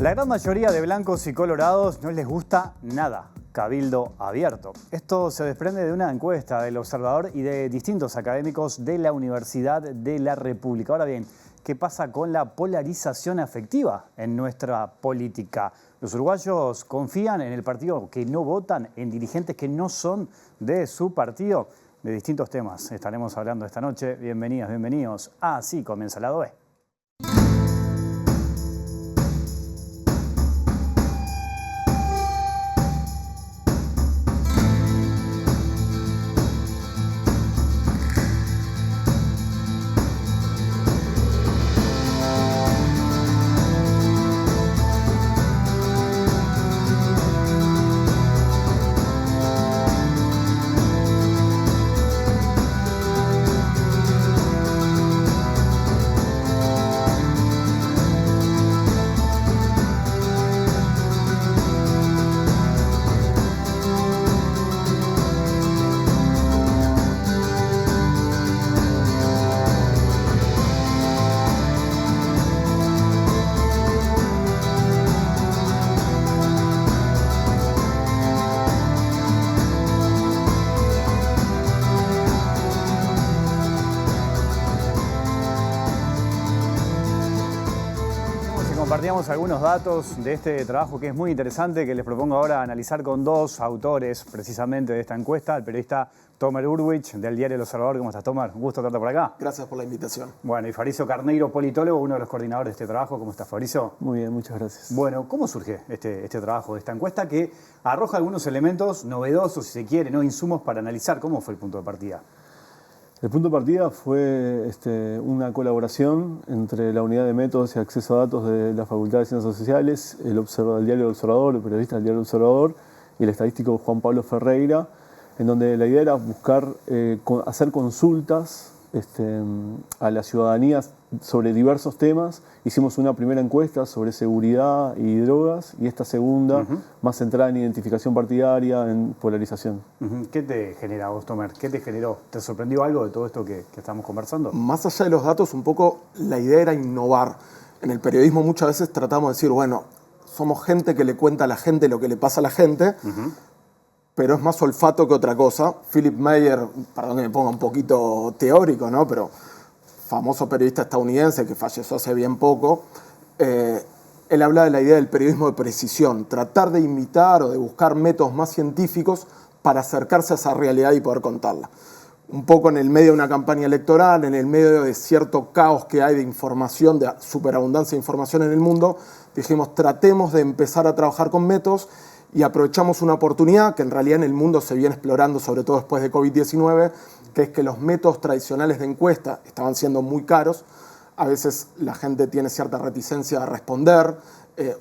La gran mayoría de blancos y colorados no les gusta nada Cabildo Abierto. Esto se desprende de una encuesta del Observador y de distintos académicos de la Universidad de la República. Ahora bien, ¿qué pasa con la polarización afectiva en nuestra política? Los uruguayos confían en el partido que no votan, en dirigentes que no son de su partido. De distintos temas estaremos hablando esta noche. Bienvenidas, bienvenidos. Así comienza Lado B. Compartíamos algunos datos de este trabajo que es muy interesante, que les propongo ahora analizar con dos autores precisamente de esta encuesta, el periodista Tomer Urwich del diario El Observador. ¿Cómo estás, Tomer? Un gusto estarte por acá. Gracias por la invitación. Bueno, y Fabrizio Carneiro, politólogo, uno de los coordinadores de este trabajo. ¿Cómo estás, Fabrizio? Muy bien, muchas gracias. Bueno, ¿cómo surge este trabajo de esta encuesta que arroja algunos elementos novedosos, si se quiere, ¿no? Insumos para analizar? ¿Cómo fue el punto de partida? El punto de partida fue una colaboración entre la Unidad de Métodos y Acceso a Datos de la Facultad de Ciencias Sociales, el diario El Observador, el periodista del diario El Observador y el estadístico Juan Pablo Ferreira, en donde la idea era buscar hacer consultas a la ciudadanía sobre diversos temas. Hicimos una primera encuesta sobre seguridad y drogas y esta segunda más centrada en identificación partidaria, en polarización. ¿Qué te genera vos, Tomer? ¿Qué te generó? ¿Te sorprendió algo de todo esto que estamos conversando? Más allá de los datos, un poco la idea era innovar. En el periodismo muchas veces tratamos de decir, bueno, somos gente que le cuenta a la gente lo que le pasa a la gente, pero es más olfato que otra cosa. Philip Meyer, perdón que me ponga un poquito teórico, ¿no? Pero famoso periodista estadounidense que falleció hace bien poco, él habla de la idea del periodismo de precisión, tratar de imitar o de buscar métodos más científicos para acercarse a esa realidad y poder contarla. Un poco en el medio de una campaña electoral, en el medio de cierto caos que hay de información, de superabundancia de información en el mundo, dijimos, tratemos de empezar a trabajar con métodos y aprovechamos una oportunidad que en realidad en el mundo se viene explorando, sobre todo después de COVID-19, que es que los métodos tradicionales de encuesta estaban siendo muy caros. A veces la gente tiene cierta reticencia a responder,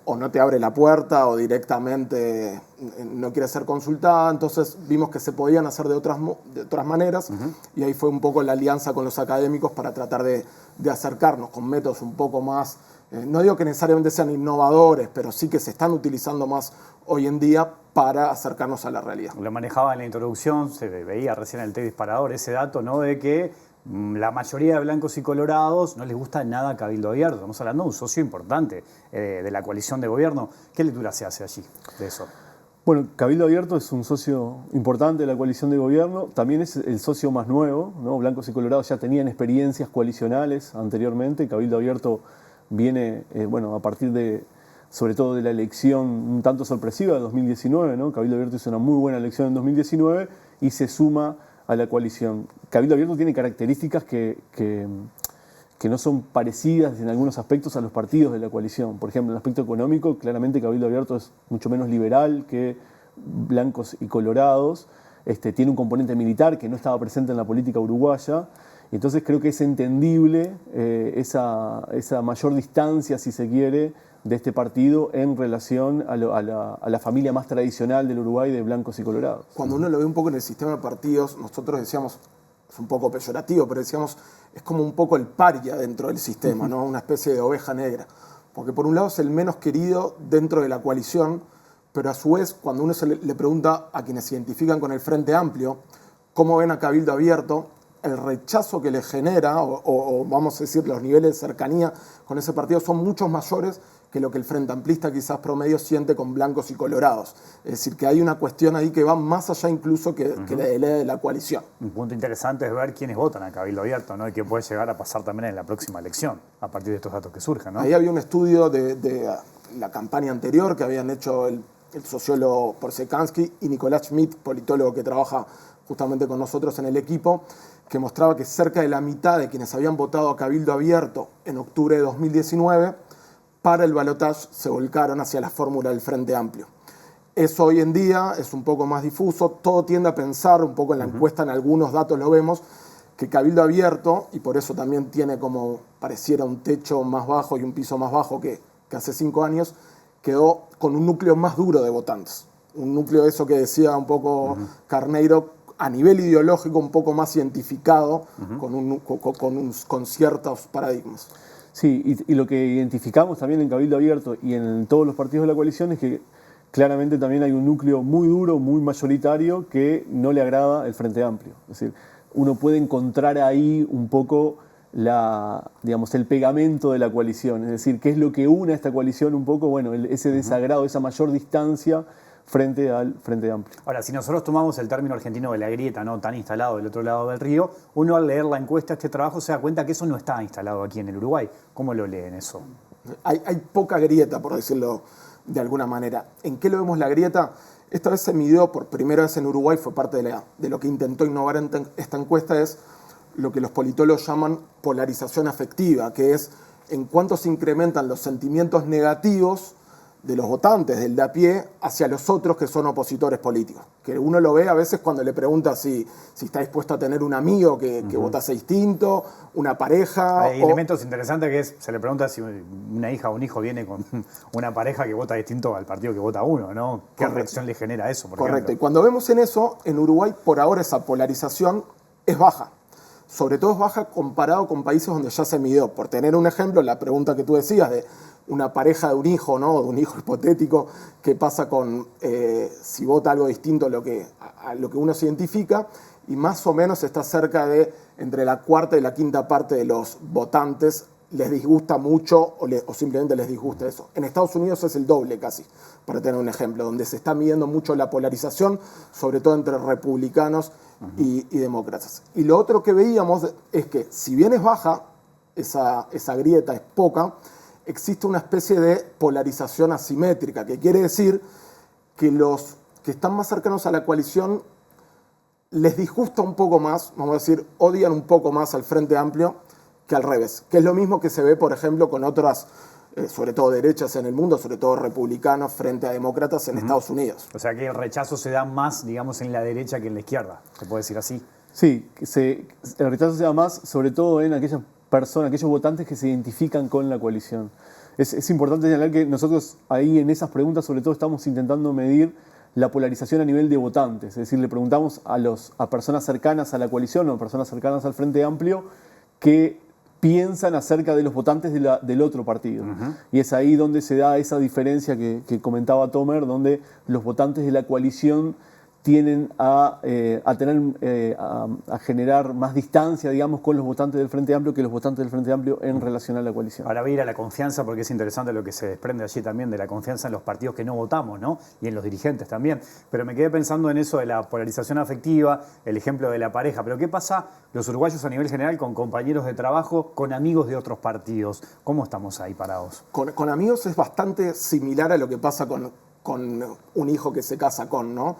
o no te abre la puerta, o directamente no quiere ser consultada. Entonces vimos que se podían hacer de otras maneras, y ahí fue un poco la alianza con los académicos para tratar de acercarnos con métodos un poco más, no digo que necesariamente sean innovadores, pero sí que se están utilizando más hoy en día para acercarnos a la realidad. Lo manejaba en la introducción, se veía recién en el té disparador ese dato, ¿no? De que la mayoría de blancos y colorados no les gusta nada Cabildo Abierto. Estamos hablando de un socio importante de la coalición de gobierno. ¿Qué lectura se hace allí de eso? Bueno, Cabildo Abierto es un socio importante de la coalición de gobierno. También es el socio más nuevo, ¿no? Blancos y colorados ya tenían experiencias coalicionales anteriormente. Cabildo Abierto viene, a partir de, sobre todo de la elección un tanto sorpresiva de 2019, ¿no? Cabildo Abierto hizo una muy buena elección en 2019 y se suma a la coalición. Cabildo Abierto tiene características que no son parecidas en algunos aspectos a los partidos de la coalición. Por ejemplo, en el aspecto económico, claramente Cabildo Abierto es mucho menos liberal que Blancos y Colorados. Tiene un componente militar que no estaba presente en la política uruguaya. Entonces creo que es entendible esa mayor distancia, si se quiere, de este partido en relación a la familia más tradicional del Uruguay de blancos y colorados. Cuando uno lo ve un poco en el sistema de partidos, nosotros decíamos, es un poco peyorativo, pero decíamos, es como un poco el paria dentro del sistema, ¿no? Una especie de oveja negra. Porque por un lado es el menos querido dentro de la coalición, pero a su vez, cuando uno le pregunta a quienes se identifican con el Frente Amplio, cómo ven a Cabildo Abierto, el rechazo que le genera, o vamos a decir, los niveles de cercanía con ese partido son muchos mayores que lo que el Frente Amplista quizás promedio siente con blancos y colorados. Es decir, que hay una cuestión ahí que va más allá incluso que la idea de la coalición. Un punto interesante es ver quiénes votan a Cabildo Abierto, ¿no? Y qué puede llegar a pasar también en la próxima elección, a partir de estos datos que surjan, ¿no? Ahí había un estudio de la campaña anterior que habían hecho el sociólogo Porsekansky y Nicolás Schmidt, politólogo que trabaja justamente con nosotros en el equipo, que mostraba que cerca de la mitad de quienes habían votado a Cabildo Abierto en octubre de 2019 para el balotaje se volcaron hacia la fórmula del Frente Amplio. Eso hoy en día es un poco más difuso, todo tiende a pensar, un poco en la encuesta, en algunos datos lo vemos, que Cabildo Abierto, y por eso también tiene como pareciera un techo más bajo y un piso más bajo que hace 5 años, quedó con un núcleo más duro de votantes. Un núcleo de eso que decía un poco Carneiro, a nivel ideológico un poco más identificado con ciertos paradigmas. Sí, y lo que identificamos también en Cabildo Abierto y en todos los partidos de la coalición es que claramente también hay un núcleo muy duro, muy mayoritario, que no le agrada el Frente Amplio. Es decir, uno puede encontrar ahí un poco el pegamento de la coalición, es decir, qué es lo que une a esta coalición un poco, bueno, ese desagrado, esa mayor distancia frente al Frente Amplio. Ahora, si nosotros tomamos el término argentino de la grieta, ¿no?, tan instalado del otro lado del río, uno al leer la encuesta, este trabajo, se da cuenta que eso no está instalado aquí en el Uruguay. ¿Cómo lo leen eso? Hay poca grieta, por decirlo de alguna manera. ¿En qué lo vemos la grieta? Esta vez se midió por primera vez en Uruguay, fue parte de lo que intentó innovar esta encuesta, es lo que los politólogos llaman polarización afectiva, que es en cuánto se incrementan los sentimientos negativos de los votantes, del de a pie, hacia los otros que son opositores políticos. Que uno lo ve a veces cuando le pregunta si está dispuesto a tener un amigo que votase distinto, una pareja. Hay elementos interesantes que se le pregunta si una hija o un hijo viene con una pareja que vota distinto al partido que vota uno, ¿no? ¿Qué reacción le genera eso, por ejemplo? Y cuando vemos en eso, en Uruguay, por ahora esa polarización es baja. Sobre todo es baja comparado con países donde ya se midió. Por tener un ejemplo, la pregunta que tú decías de una pareja de un hijo, ¿no?, de un hijo hipotético, ¿qué pasa con si vota algo distinto a lo que uno se identifica? Y más o menos está cerca de entre la cuarta y la quinta parte de los votantes les disgusta mucho o simplemente les disgusta eso. En Estados Unidos es el doble casi, para tener un ejemplo, donde se está midiendo mucho la polarización, sobre todo entre republicanos y demócratas. Y lo otro que veíamos es que, si bien es baja, esa grieta es poca, existe una especie de polarización asimétrica, que quiere decir que los que están más cercanos a la coalición les disgusta un poco más, vamos a decir, odian un poco más al Frente Amplio que al revés, que es lo mismo que se ve, por ejemplo, con otras, sobre todo derechas en el mundo, sobre todo republicanos frente a demócratas en Estados Unidos. O sea que el rechazo se da más, digamos, en la derecha que en la izquierda, ¿se puede decir así? Sí, el rechazo se da más, sobre todo en aquellas personas, aquellos votantes que se identifican con la coalición. Es importante señalar que nosotros ahí en esas preguntas sobre todo estamos intentando medir la polarización a nivel de votantes, es decir, le preguntamos a personas cercanas a la coalición o personas cercanas al Frente Amplio qué piensan acerca de los votantes del otro partido. Y es ahí donde se da esa diferencia que comentaba Tomer, donde los votantes de la coalición tienden a generar más distancia, digamos, con los votantes del Frente Amplio que los votantes del Frente Amplio en relación a la coalición. Ahora voy a ir a la confianza, porque es interesante lo que se desprende allí también de la confianza en los partidos que no votamos, ¿no? Y en los dirigentes también. Pero me quedé pensando en eso de la polarización afectiva, el ejemplo de la pareja. Pero ¿qué pasa los uruguayos a nivel general con compañeros de trabajo, con amigos de otros partidos? ¿Cómo estamos ahí parados? Con amigos es bastante similar a lo que pasa con un hijo que se casa con, ¿no?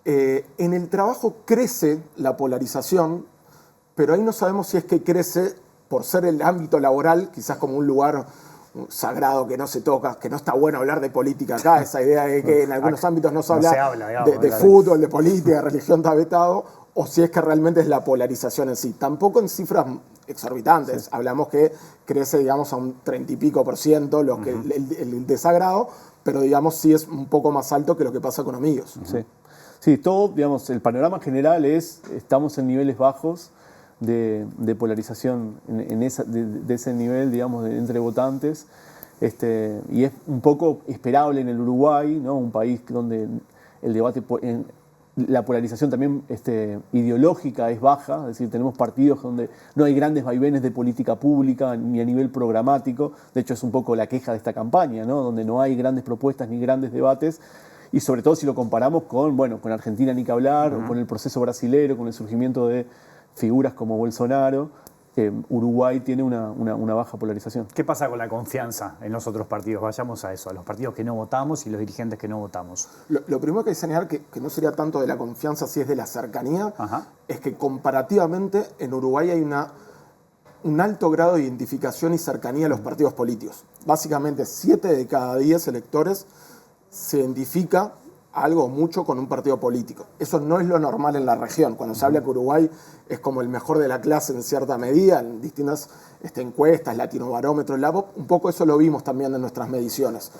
En el trabajo crece la polarización, pero ahí no sabemos si es que crece por ser el ámbito laboral, quizás como un lugar sagrado que no se toca, que no está bueno hablar de política acá, esa idea de que en algunos ámbitos no se habla, digamos, de fútbol, de política, de religión está vetado, o si es que realmente es la polarización en sí. Tampoco en cifras exorbitantes, sí. Hablamos que crece, digamos, a un 30 y pico %, el desagrado, pero digamos sí es un poco más alto que lo que pasa con amigos. Sí. Sí, todo, digamos, el panorama general es, estamos en niveles bajos de polarización de ese nivel, digamos, entre votantes, y es un poco esperable en el Uruguay, ¿no? Un país donde el debate la polarización también ideológica es baja, es decir, tenemos partidos donde no hay grandes vaivenes de política pública ni a nivel programático. De hecho, es un poco la queja de esta campaña, ¿no? Donde no hay grandes propuestas ni grandes debates. Y sobre todo si lo comparamos con Argentina ni que hablar, o con el proceso brasilero, con el surgimiento de figuras como Bolsonaro, Uruguay tiene una baja polarización. ¿Qué pasa con la confianza en los otros partidos? Vayamos a eso, a los partidos que no votamos y los dirigentes que no votamos. Lo primero que hay que señalar, que no sería tanto de la confianza, si es de la cercanía, es que comparativamente en Uruguay hay un alto grado de identificación y cercanía a los partidos políticos. Básicamente 7 de cada 10 electores se identifica algo o mucho con un partido político. Eso no es lo normal en la región. Cuando se habla que Uruguay es como el mejor de la clase en cierta medida, en distintas encuestas, Latinobarómetro, LAVO, un poco eso lo vimos también en nuestras mediciones.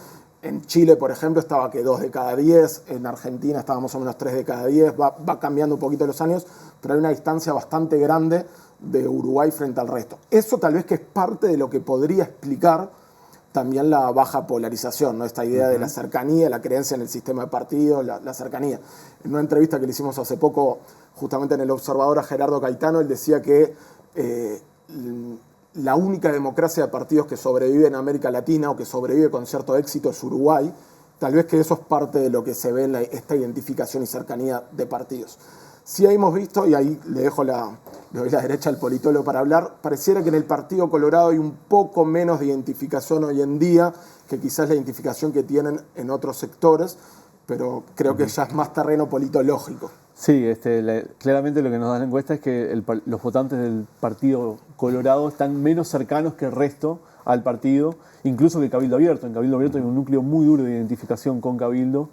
En Chile, por ejemplo, estaba que 2 de cada 10, en Argentina estaba más o menos 3 de cada 10, va cambiando un poquito los años, pero hay una distancia bastante grande de Uruguay frente al resto. Eso tal vez que es parte de lo que podría explicar también la baja polarización, ¿no? Esta idea de la cercanía, la creencia en el sistema de partidos, la cercanía. En una entrevista que le hicimos hace poco, justamente en El Observador, a Gerardo Caetano, él decía que la única democracia de partidos que sobrevive en América Latina o que sobrevive con cierto éxito es Uruguay. Tal vez que eso es parte de lo que se ve en esta identificación y cercanía de partidos. Sí hemos visto, y ahí le doy la derecha al politólogo para hablar, pareciera que en el Partido Colorado hay un poco menos de identificación hoy en día que quizás la identificación que tienen en otros sectores, pero creo que ya es más terreno politológico. Sí, claramente lo que nos da la encuesta es que los votantes del Partido Colorado están menos cercanos que el resto al partido, incluso que Cabildo Abierto. En Cabildo Abierto hay un núcleo muy duro de identificación con Cabildo.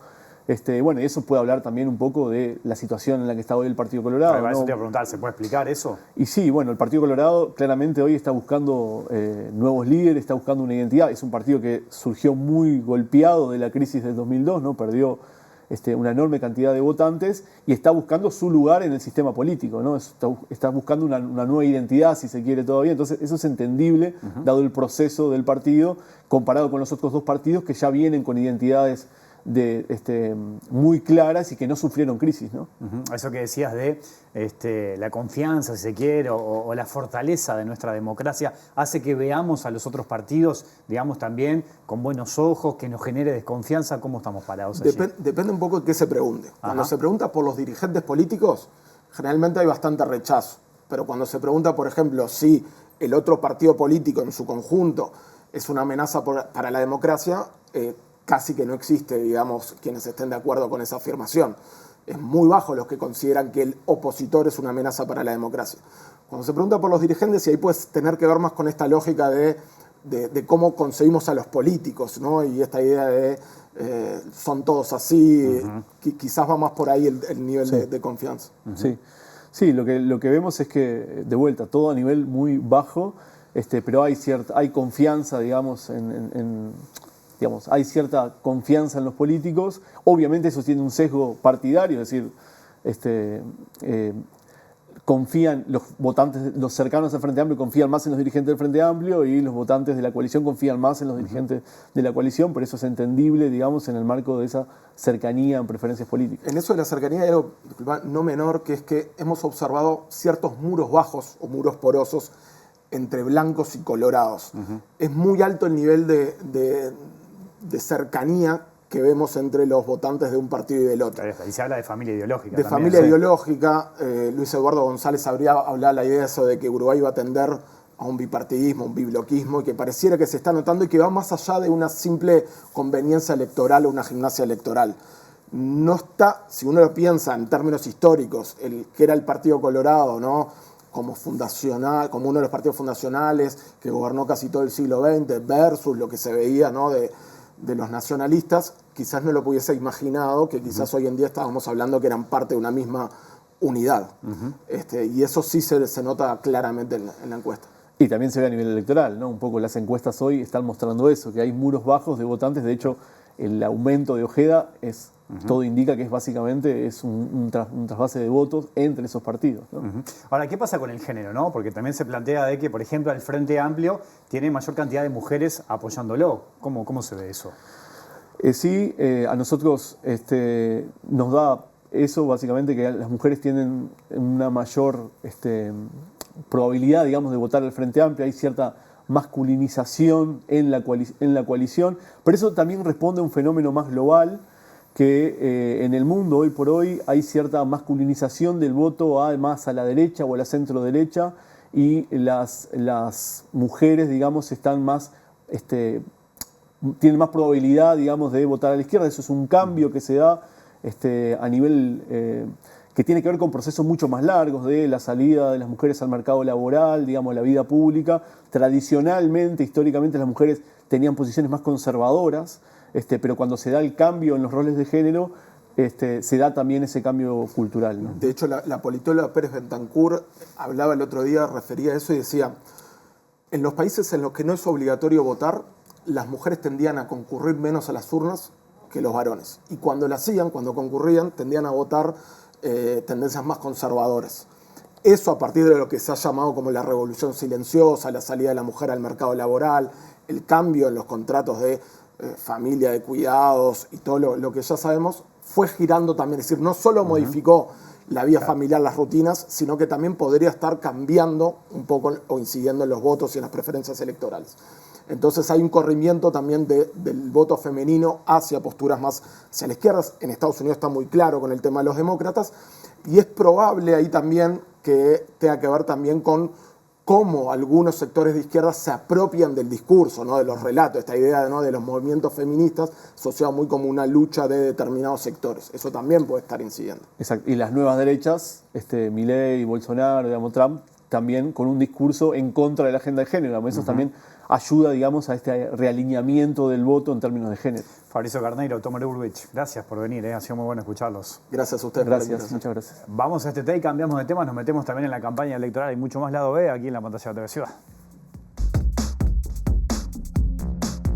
Bueno, y eso puede hablar también un poco de la situación en la que está hoy el Partido Colorado. Eso te iba a preguntar, ¿se puede explicar eso? Y sí, bueno, el Partido Colorado claramente hoy está buscando nuevos líderes, está buscando una identidad. Es un partido que surgió muy golpeado de la crisis del 2002, ¿no? Perdió una enorme cantidad de votantes y está buscando su lugar en el sistema político, ¿no? Está buscando una nueva identidad, si se quiere, todavía. Entonces, eso es entendible, dado el proceso del partido, comparado con los otros dos partidos que ya vienen con identidades muy claras y que no sufrieron crisis, ¿no? Eso que decías de la confianza, si se quiere, o la fortaleza de nuestra democracia, hace que veamos a los otros partidos, digamos, también con buenos ojos, que nos genere desconfianza. ¿Cómo estamos parados allí? Depende un poco de qué se pregunte. Cuando se pregunta por los dirigentes políticos, generalmente hay bastante rechazo. Pero cuando se pregunta, por ejemplo, si el otro partido político en su conjunto es una amenaza para la democracia, casi que no existe, digamos, quienes estén de acuerdo con esa afirmación. Es muy bajo los que consideran que el opositor es una amenaza para la democracia. Cuando se pregunta por los dirigentes, y ahí puedes tener que ver más con esta lógica de cómo concebimos a los políticos, ¿no? Y esta idea de son todos así, quizás va más por ahí el nivel de confianza. Sí, lo que vemos es que, de vuelta, todo a nivel muy bajo, pero hay confianza, digamos, hay cierta confianza en los políticos. Obviamente eso tiene un sesgo partidario, es decir, confían los votantes, los cercanos al Frente Amplio confían más en los dirigentes del Frente Amplio y los votantes de la coalición confían más en los dirigentes de la coalición, pero eso es entendible, digamos, en el marco de esa cercanía en preferencias políticas. En eso de la cercanía hay algo, disculpa, no menor, que es que hemos observado ciertos muros bajos o muros porosos entre blancos y colorados. Es muy alto el nivel de cercanía que vemos entre los votantes de un partido y del otro. Y se habla de familia ideológica. De también, familia ideológica. Luis Eduardo González hablaba la idea de eso de que Uruguay va a tender a un bipartidismo, un bibloquismo, y que pareciera que se está notando y que va más allá de una simple conveniencia electoral o una gimnasia electoral. No está, si uno lo piensa en términos históricos, que era el Partido Colorado, ¿no? Como fundacional, como uno de los partidos fundacionales que gobernó casi todo el siglo XX, versus lo que se veía, ¿no? de los nacionalistas, quizás no lo pudiese imaginado, que quizás hoy en día estábamos hablando que eran parte de una misma unidad. Y eso sí se nota claramente en la encuesta. Y también se ve a nivel electoral, ¿no? Un poco las encuestas hoy están mostrando eso, que hay muros bajos de votantes. De hecho, el aumento de Ojeda todo indica que es básicamente un trasvase de votos entre esos partidos, ¿no? Ahora, ¿qué pasa con el género, no? Porque también se plantea de que, por ejemplo, el Frente Amplio tiene mayor cantidad de mujeres apoyándolo. ¿Cómo se ve eso? Sí, a nosotros nos da eso básicamente que las mujeres tienen una mayor probabilidad, digamos, de votar al Frente Amplio, hay cierta masculinización en la coalición, pero eso también responde a un fenómeno más global que en el mundo hoy por hoy hay cierta masculinización del voto más a la derecha o a la centro derecha, y las mujeres, digamos, están más, tienen más probabilidad, digamos, de votar a la izquierda. Eso es un cambio que se da a nivel que tiene que ver con procesos mucho más largos de la salida de las mujeres al mercado laboral, digamos, la vida pública. Tradicionalmente, históricamente, las mujeres tenían posiciones más conservadoras, pero cuando se da el cambio en los roles de género, se da también ese cambio cultural, ¿no? De hecho, la politóloga Pérez Bentancur hablaba el otro día, refería a eso y decía, en los países en los que no es obligatorio votar, las mujeres tendían a concurrir menos a las urnas que los varones. Y cuando lo hacían, cuando concurrían, tendían a votar tendencias más conservadoras. Eso a partir de lo que se ha llamado como la revolución silenciosa, la salida de la mujer al mercado laboral, el cambio en los contratos de familia, de cuidados y todo lo que ya sabemos, fue girando también. Es decir, no solo modificó la vida familiar, las rutinas, sino que también podría estar cambiando un poco o incidiendo en los votos y en las preferencias electorales. Entonces hay un corrimiento también del voto femenino hacia posturas más hacia la izquierda. En Estados Unidos está muy claro con el tema de los demócratas, y es probable ahí también que tenga que ver también con cómo algunos sectores de izquierda se apropian del discurso, ¿no? De los relatos, esta idea, ¿no? De los movimientos feministas asociado muy como una lucha de determinados sectores. Eso también puede estar incidiendo. Exacto. Y las nuevas derechas, Milei, Bolsonaro, digamos, Trump, también con un discurso en contra de la agenda de género. Eso también ayuda, digamos, a este realineamiento del voto en términos de género. Fabrizio Carneiro, Tomer Urwich, gracias por venir, ha sido muy bueno escucharlos. Gracias a ustedes. Gracias, muchas gracias. Vamos a este take, cambiamos de tema, nos metemos también en la campaña electoral y mucho más lado B aquí en la pantalla de TV Ciudad.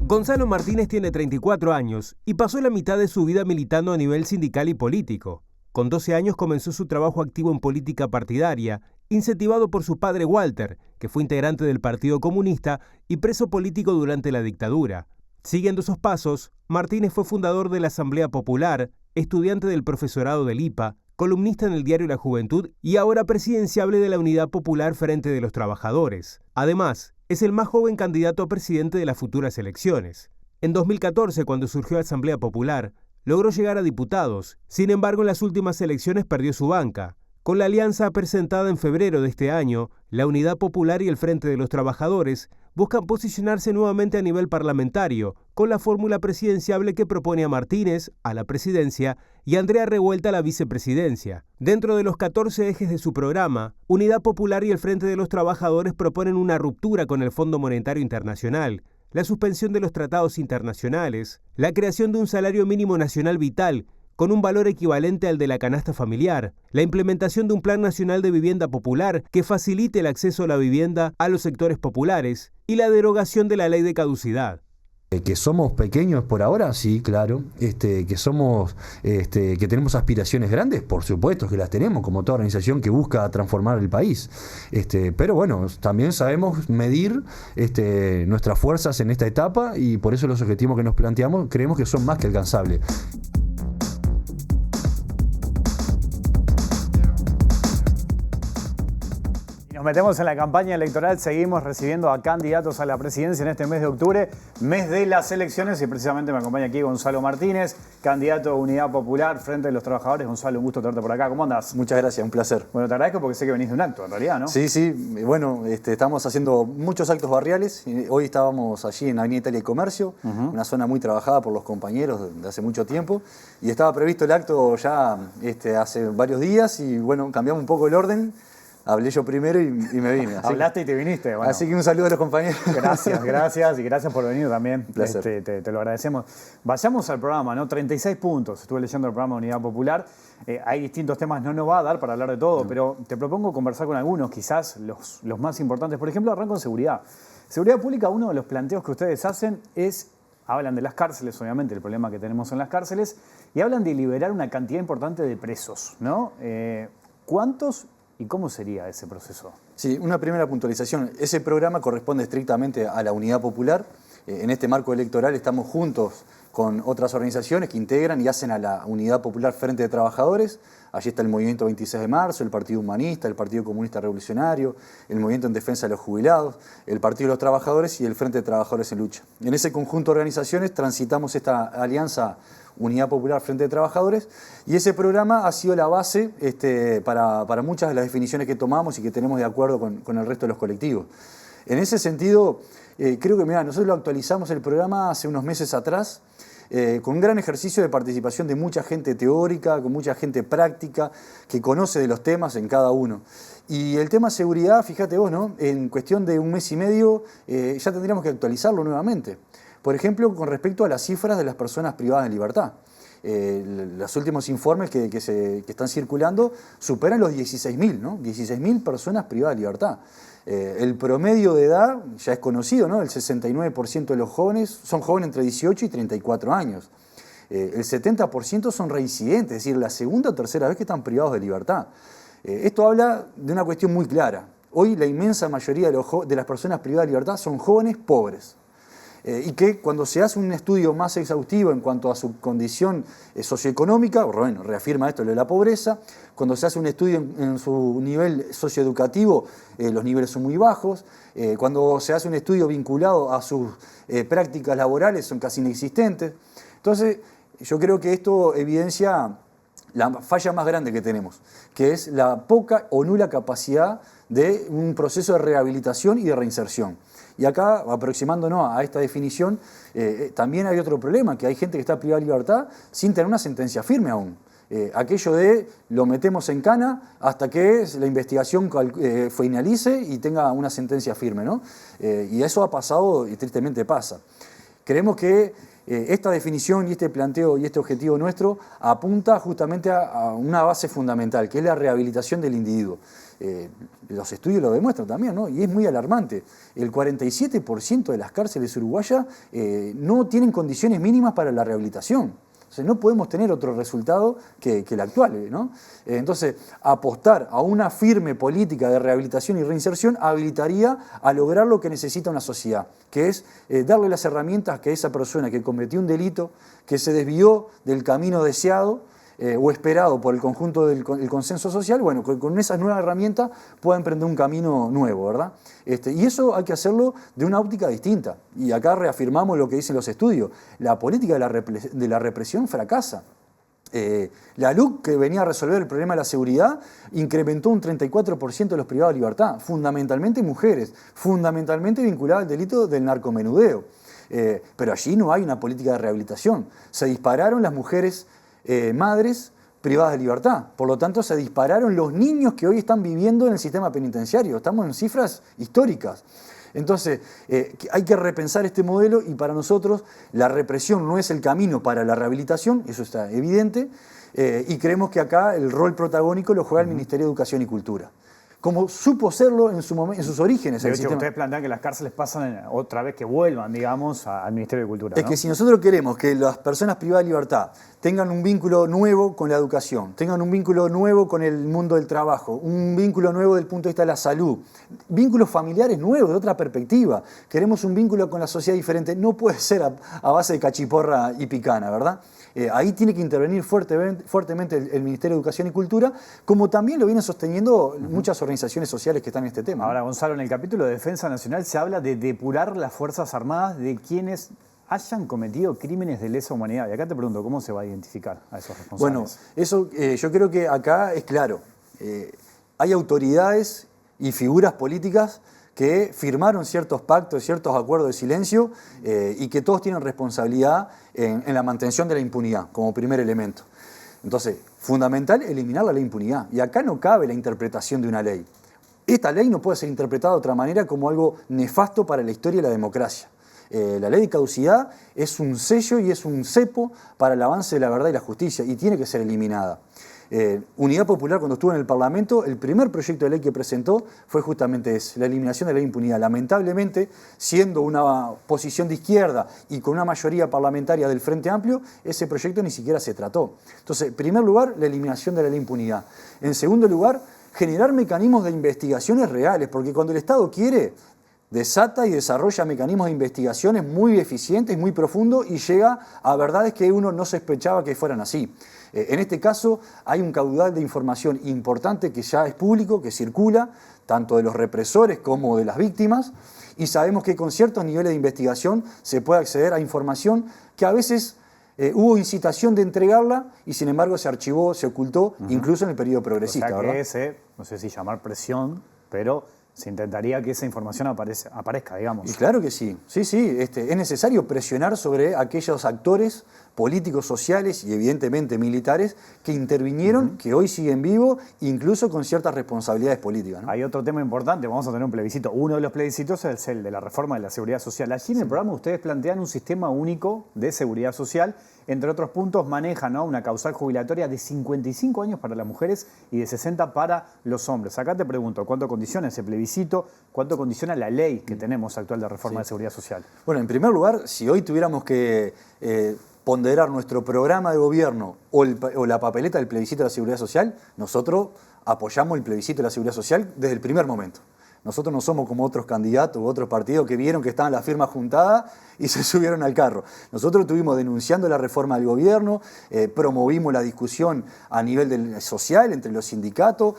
Gonzalo Martínez tiene 34 años y pasó la mitad de su vida militando a nivel sindical y político. Con 12 años comenzó su trabajo activo en política partidaria, incentivado por su padre Walter, que fue integrante del Partido Comunista y preso político durante la dictadura. Siguiendo sus pasos, Martínez fue fundador de la Asamblea Popular, estudiante del profesorado del IPA, columnista en el diario La Juventud y ahora presidenciable de la Unidad Popular Frente de los Trabajadores. Además, es el más joven candidato a presidente de las futuras elecciones. En 2014, cuando surgió Asamblea Popular, logró llegar a diputados. Sin embargo, en las últimas elecciones perdió su banca. Con la alianza presentada en febrero de este año, la Unidad Popular y el Frente de los Trabajadores buscan posicionarse nuevamente a nivel parlamentario, con la fórmula presidenciable que propone a Martínez a la presidencia y a Andrea Revuelta a la vicepresidencia. Dentro de los 14 ejes de su programa, Unidad Popular y el Frente de los Trabajadores proponen una ruptura con el Fondo Monetario Internacional, la suspensión de los tratados internacionales, la creación de un salario mínimo nacional vital con un valor equivalente al de la canasta familiar, la implementación de un plan nacional de vivienda popular que facilite el acceso a la vivienda a los sectores populares y la derogación de la ley de caducidad. Que somos pequeños por ahora, sí, claro. Que somos, que tenemos aspiraciones grandes, por supuesto que las tenemos, como toda organización que busca transformar el país. Pero bueno, también sabemos medir nuestras fuerzas en esta etapa y por eso los objetivos que nos planteamos creemos que son más que alcanzables. Nos metemos en la campaña electoral, seguimos recibiendo a candidatos a la presidencia en este mes de octubre, mes de las elecciones, y precisamente me acompaña aquí Gonzalo Martínez, candidato a Unidad Popular, Frente de los Trabajadores. Gonzalo, un gusto tenerte por acá. ¿Cómo andás? Muchas gracias, un placer. Bueno, te agradezco porque sé que venís de un acto, en realidad, ¿no? Sí, bueno, estamos haciendo muchos actos barriales. Hoy estábamos allí en Avenida Italia y Comercio, una zona muy trabajada por los compañeros de hace mucho tiempo, y estaba previsto el acto ya hace varios días, y bueno, cambiamos un poco el orden. Hablé yo primero y me vine. Hablaste y te viniste. Bueno. Así que un saludo a los compañeros. Gracias y gracias por venir también. Un placer. Te lo agradecemos. Vayamos al programa, ¿no? 36 puntos. Estuve leyendo el programa de Unidad Popular. Hay distintos temas, no nos va a dar para hablar de todo, pero te propongo conversar con algunos, quizás los más importantes. Por ejemplo, arranco en seguridad. Seguridad pública, uno de los planteos que ustedes hacen es, hablan de las cárceles, obviamente, el problema que tenemos en las cárceles, y hablan de liberar una cantidad importante de presos, ¿no? ¿Cuántos? ¿Y cómo sería ese proceso? Sí, una primera puntualización. Ese programa corresponde estrictamente a la Unidad Popular. en este marco electoral estamos juntos con otras organizaciones que integran y hacen a la Unidad Popular Frente de Trabajadores. Allí está el Movimiento 26 de Marzo, el Partido Humanista, el Partido Comunista Revolucionario, el Movimiento en Defensa de los Jubilados, el Partido de los Trabajadores y el Frente de Trabajadores en Lucha. En ese conjunto de organizaciones transitamos esta alianza Unidad Popular Frente de Trabajadores, y ese programa ha sido la base para muchas de las definiciones que tomamos y que tenemos de acuerdo con el resto de los colectivos. En ese sentido, creo que nosotros lo actualizamos el programa hace unos meses atrás, con un gran ejercicio de participación de mucha gente teórica, con mucha gente práctica, que conoce de los temas en cada uno. Y el tema seguridad, fíjate vos, ¿no? En cuestión de un mes y medio ya tendríamos que actualizarlo nuevamente. Por ejemplo, con respecto a las cifras de las personas privadas de libertad. Los últimos informes que están circulando superan los 16.000, ¿no? 16.000 personas privadas de libertad. El promedio de edad ya es conocido, ¿no? El 69% de los jóvenes son jóvenes entre 18 y 34 años. El 70% son reincidentes, es decir, la segunda o tercera vez que están privados de libertad. Esto habla de una cuestión muy clara. Hoy la inmensa mayoría de las personas privadas de libertad son jóvenes pobres. Y que cuando se hace un estudio más exhaustivo en cuanto a su condición socioeconómica, bueno, reafirma esto de la pobreza, cuando se hace un estudio en su nivel socioeducativo, los niveles son muy bajos, cuando se hace un estudio vinculado a sus prácticas laborales son casi inexistentes. Entonces, yo creo que esto evidencia la falla más grande que tenemos, que es la poca o nula capacidad de un proceso de rehabilitación y de reinserción. Y acá, aproximándonos a esta definición, también hay otro problema, que hay gente que está privada de libertad sin tener una sentencia firme aún. Aquello de lo metemos en cana hasta que la investigación finalice y tenga una sentencia firme, ¿no? Y eso ha pasado y tristemente pasa. Creemos que esta definición y este planteo y este objetivo nuestro apunta justamente a una base fundamental, que es la rehabilitación del individuo. Los estudios lo demuestran también, ¿no? Y es muy alarmante. El 47% de las cárceles uruguayas no tienen condiciones mínimas para la rehabilitación. O sea, no podemos tener otro resultado que el actual, ¿no? Entonces, apostar a una firme política de rehabilitación y reinserción habilitaría a lograr lo que necesita una sociedad, que es darle las herramientas que esa persona que cometió un delito, que se desvió del camino deseado, o esperado por el conjunto del consenso social, bueno, con esas nuevas herramientas pueda emprender un camino nuevo, ¿verdad? Y eso hay que hacerlo de una óptica distinta. Y acá reafirmamos lo que dicen los estudios. La política de la represión fracasa. La LUC, que venía a resolver el problema de la seguridad, incrementó un 34% de los privados de libertad, fundamentalmente mujeres, fundamentalmente vinculadas al delito del narcomenudeo. Pero allí no hay una política de rehabilitación. Se dispararon las mujeres madres privadas de libertad. Por lo tanto, se dispararon los niños que hoy están viviendo en el sistema penitenciario. Estamos en cifras históricas. Entonces, hay que repensar este modelo y para nosotros la represión no es el camino para la rehabilitación, eso está evidente, y creemos que acá el rol protagónico lo juega el Ministerio de Educación y Cultura, como supo serlo en sus orígenes. De hecho, ustedes plantean que las cárceles pasan otra vez, que vuelvan, digamos, al Ministerio de Cultura, ¿no? Es que si nosotros queremos que las personas privadas de libertad tengan un vínculo nuevo con la educación, tengan un vínculo nuevo con el mundo del trabajo, un vínculo nuevo desde el punto de vista de la salud, vínculos familiares nuevos, de otra perspectiva, queremos un vínculo con la sociedad diferente, no puede ser a base de cachiporra y picana, ¿verdad? Ahí tiene que intervenir fuertemente el Ministerio de Educación y Cultura, como también lo vienen sosteniendo muchas organizaciones sociales que están en este tema. Ahora, Gonzalo, en el capítulo de Defensa Nacional se habla de depurar las Fuerzas Armadas de quienes hayan cometido crímenes de lesa humanidad. Y acá te pregunto, ¿cómo se va a identificar a esos responsables? Bueno, eso yo creo que acá es claro. Hay autoridades y figuras políticas que firmaron ciertos pactos, ciertos acuerdos de silencio y que todos tienen responsabilidad en la mantención de la impunidad como primer elemento. Entonces, fundamental eliminar la ley de impunidad. Y acá no cabe la interpretación de una ley. Esta ley no puede ser interpretada de otra manera como algo nefasto para la historia y la democracia. La ley de caducidad es un sello y es un cepo para el avance de la verdad y la justicia y tiene que ser eliminada. Unidad Popular, cuando estuvo en el Parlamento, el primer proyecto de ley que presentó fue justamente ese, la eliminación de la ley de impunidad. Lamentablemente, siendo una posición de izquierda y con una mayoría parlamentaria del Frente Amplio, ese proyecto ni siquiera se trató. Entonces, en primer lugar, la eliminación de la ley de impunidad. En segundo lugar, generar mecanismos de investigaciones reales, porque cuando el Estado quiere, desata y desarrolla mecanismos de investigaciones muy eficientes, muy profundos y llega a verdades que uno no sospechaba que fueran así. En este caso hay un caudal de información importante que ya es público, que circula, tanto de los represores como de las víctimas, y sabemos que con ciertos niveles de investigación se puede acceder a información que a veces hubo incitación de entregarla y sin embargo se archivó, se ocultó, incluso en el periodo progresista. O sea que ¿verdad? ese, no sé si llamar presión, pero se intentaría que esa información aparezca, digamos. Y claro que sí, es necesario presionar sobre aquellos actores políticos, sociales y evidentemente militares que intervinieron, que hoy siguen vivos, incluso con ciertas responsabilidades políticas, ¿no? Hay otro tema importante, vamos a tener un plebiscito. Uno de los plebiscitos es el de la reforma de la seguridad social. Allí en el programa ustedes plantean un sistema único de seguridad social. Entre otros puntos manejan, ¿no?, una causal jubilatoria de 55 años para las mujeres y de 60 para los hombres. Acá te pregunto, ¿cuánto condiciona ese plebiscito? ¿Cuánto condiciona la ley que tenemos actual de reforma de seguridad social? Bueno, en primer lugar, si hoy tuviéramos que ponderar nuestro programa de gobierno o la papeleta del plebiscito de la seguridad social, nosotros apoyamos el plebiscito de la seguridad social desde el primer momento. Nosotros no somos como otros candidatos u otros partidos que vieron que estaban las firmas juntadas y se subieron al carro. Nosotros estuvimos denunciando la reforma del gobierno, promovimos la discusión a nivel social entre los sindicatos,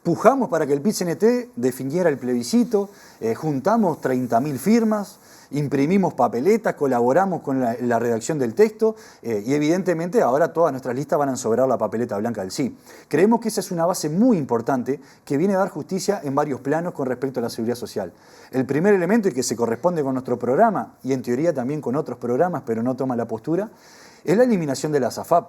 pujamos para que el PIT-CNT definiera el plebiscito, juntamos 30.000 firmas, imprimimos papeletas, colaboramos con la redacción del texto y evidentemente ahora todas nuestras listas van a sobrar la papeleta blanca del sí. Creemos que esa es una base muy importante que viene a dar justicia en varios planos con respecto a la seguridad social. El primer elemento, y que se corresponde con nuestro programa y en teoría también con otros programas, pero no toma la postura, es la eliminación de la ASAFAP.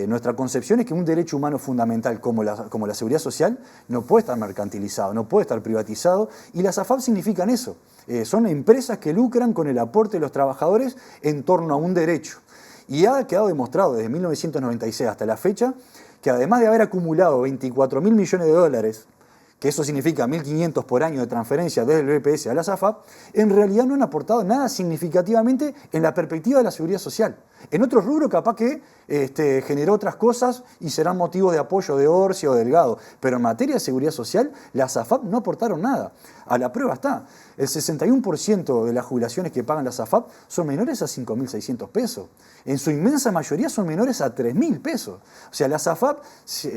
Nuestra concepción es que un derecho humano fundamental como la seguridad social no puede estar mercantilizado, no puede estar privatizado, y las AFAP significan eso. Son empresas que lucran con el aporte de los trabajadores en torno a un derecho. Y ha quedado demostrado desde 1996 hasta la fecha que además de haber acumulado 24.000 millones de dólares, que eso significa 1.500 por año de transferencia desde el BPS a la AFAP, en realidad no han aportado nada significativamente en la perspectiva de la seguridad social. En otros rubros capaz que generó otras cosas y serán motivos de apoyo de Orsi o Delgado, pero en materia de seguridad social las AFAP no aportaron nada. A la prueba está, el 61% de las jubilaciones que pagan las AFAP son menores a 5.600 pesos. En su inmensa mayoría son menores a 3.000 pesos. O sea, las AFAP